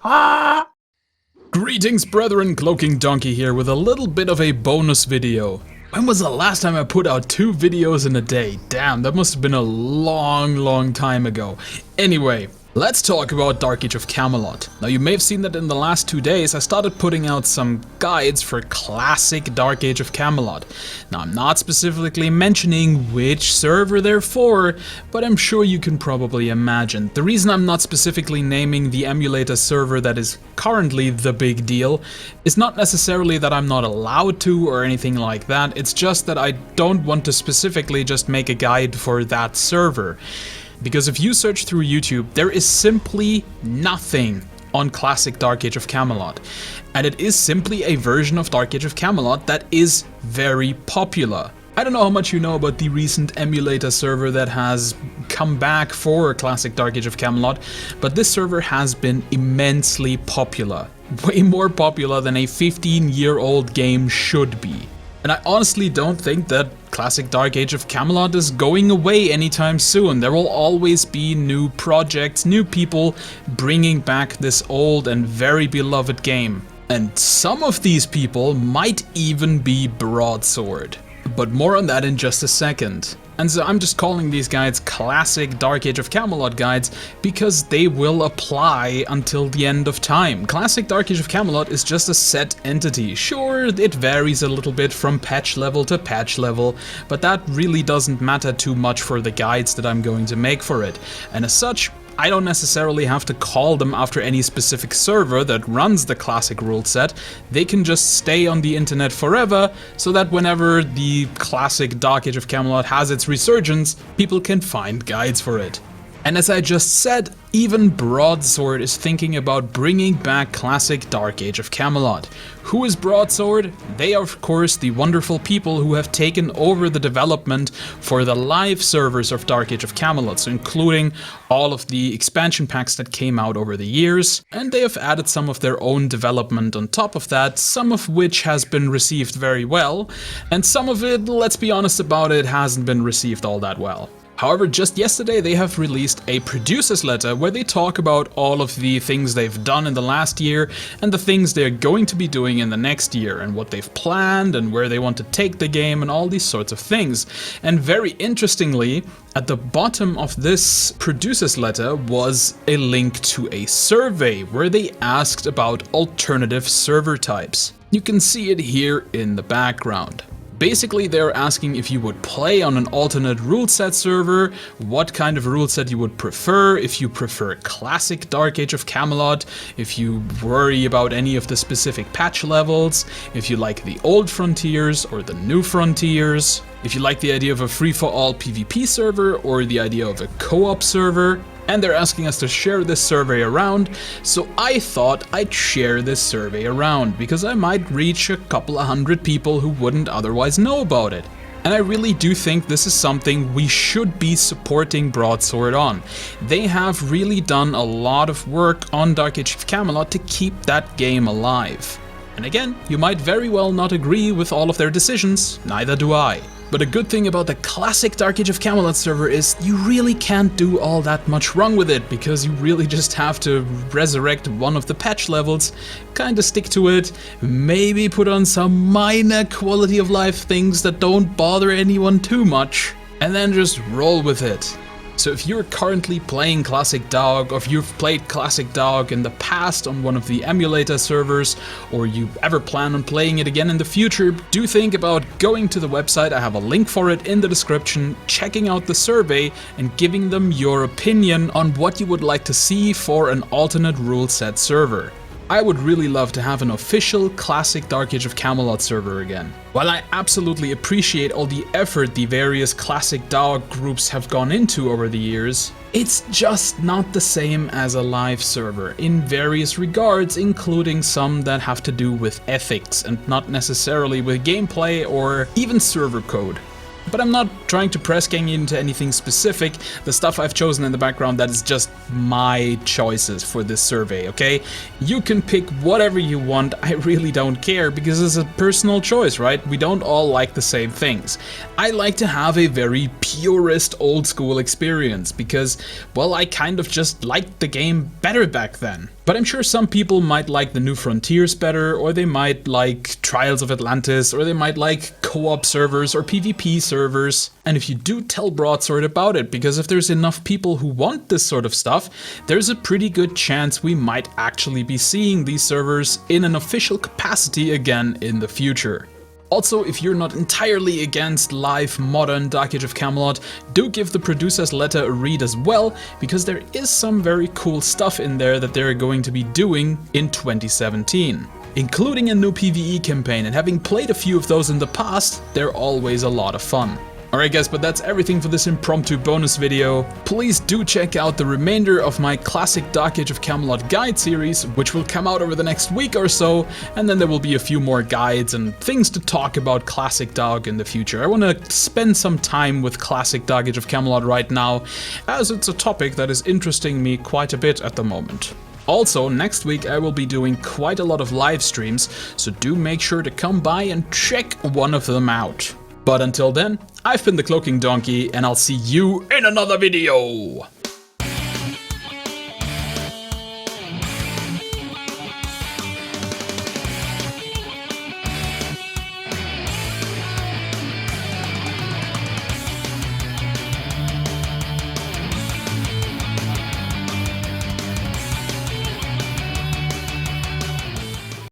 Ah! Greetings brethren, CloakingDonkey here with a little bit of a bonus video. When was the last time I put out 2 videos in a day? Damn, that must have been a long time ago. Anyway, let's talk about Dark Age of Camelot. Now you may have seen that in the last 2 days I started putting out some guides for classic Dark Age of Camelot. Now I'm not specifically mentioning which server they're for, but I'm sure you can probably imagine. The reason I'm not specifically naming the emulator server that is currently the big deal is not necessarily that I'm not allowed to or anything like that, it's just that I don't want to specifically just make a guide for that server. Because if you search through YouTube, there is simply nothing on classic Dark Age of Camelot. And it is simply a version of Dark Age of Camelot that is very popular. I don't know how much you know about the recent emulator server that has come back for classic Dark Age of Camelot, but this server has been immensely popular. Way more popular than a 15-year-old game should be. And I honestly don't think that classic Dark Age of Camelot is going away anytime soon. There will always be new projects, new people bringing back this old and very beloved game. And some of these people might even be Broadsword. But more on that in just a second. And so I'm just calling these guides classic Dark Age of Camelot guides because they will apply until the end of time. Classic Dark Age of Camelot is just a set entity. Sure, it varies a little bit from patch level to patch level, but that really doesn't matter too much for the guides that I'm going to make for it. And as such, I don't necessarily have to call them after any specific server that runs the classic rule set. They can just stay on the internet forever, so that whenever the classic Dark Age of Camelot has its resurgence, people can find guides for it. And as I just said, even Broadsword is thinking about bringing back classic Dark Age of Camelot. Who is Broadsword? They are of course the wonderful people who have taken over the development for the live servers of Dark Age of Camelot, so including all of the expansion packs that came out over the years, and they have added some of their own development on top of that, some of which has been received very well, and some of it, let's be honest about it, hasn't been received all that well. However, just yesterday they have released a producer's letter where they talk about all of the things they've done in the last year and the things they're going to be doing in the next year and what they've planned and where they want to take the game and all these sorts of things. And very interestingly, at the bottom of this producer's letter was a link to a survey where they asked about alternative server types. You can see it here in the background. Basically, they're asking if you would play on an alternate rule set server, what kind of rule set you would prefer, if you prefer classic Dark Age of Camelot, if you worry about any of the specific patch levels, if you like the old frontiers or the new frontiers, if you like the idea of a free-for-all PvP server or the idea of a co-op server. And they're asking us to share this survey around, so I thought I'd share this survey around, because I might reach a couple of hundred people who wouldn't otherwise know about it. And I really do think this is something we should be supporting Broadsword on. They have really done a lot of work on Dark Age of Camelot to keep that game alive. And again, you might very well not agree with all of their decisions, neither do I. But a good thing about the classic Dark Age of Camelot server is you really can't do all that much wrong with it, because you really just have to resurrect one of the patch levels, kinda stick to it, maybe put on some minor quality of life things that don't bother anyone too much, and then just roll with it. So if you're currently playing classic DAoC, or if you've played classic DAoC in the past on one of the emulator servers, or you ever plan on playing it again in the future, do think about going to the website. I have a link for it in the description, checking out the survey and giving them your opinion on what you would like to see for an alternate rule set server. I would really love to have an official classic Dark Age of Camelot server again. While I absolutely appreciate all the effort the various classic DAoC groups have gone into over the years, it's just not the same as a live server in various regards, including some that have to do with ethics and not necessarily with gameplay or even server code. But I'm not trying to press gang into anything specific. The stuff I've chosen in the background, that is just my choices for this survey, okay? You can pick whatever you want, I really don't care, because it's a personal choice, right? We don't all like the same things. I like to have a very purist old school experience because, well, I kind of just liked the game better back then. But I'm sure some people might like the New Frontiers better, or they might like Trials of Atlantis, or they might like co-op servers or PvP servers. And if you do tell Broadsword about it, because if there's enough people who want this sort of stuff, there's a pretty good chance we might actually be seeing these servers in an official capacity again in the future. Also, if you're not entirely against live modern Dark Age of Camelot, do give the producer's letter a read as well, because there is some very cool stuff in there that they're going to be doing in 2017. Including a new PvE campaign, and having played a few of those in the past, they're always a lot of fun. Alright guys, but that's everything for this impromptu bonus video. Please do check out the remainder of my classic Dark Age of Camelot guide series, which will come out over the next week or so, and then there will be a few more guides and things to talk about classic DAoC in the future. I want to spend some time with classic Dark Age of Camelot right now, as it's a topic that is interesting me quite a bit at the moment. Also, next week I will be doing quite a lot of live streams, so do make sure to come by and check one of them out. But until then, I've been the CloakingDonkey, and I'll see you in another video!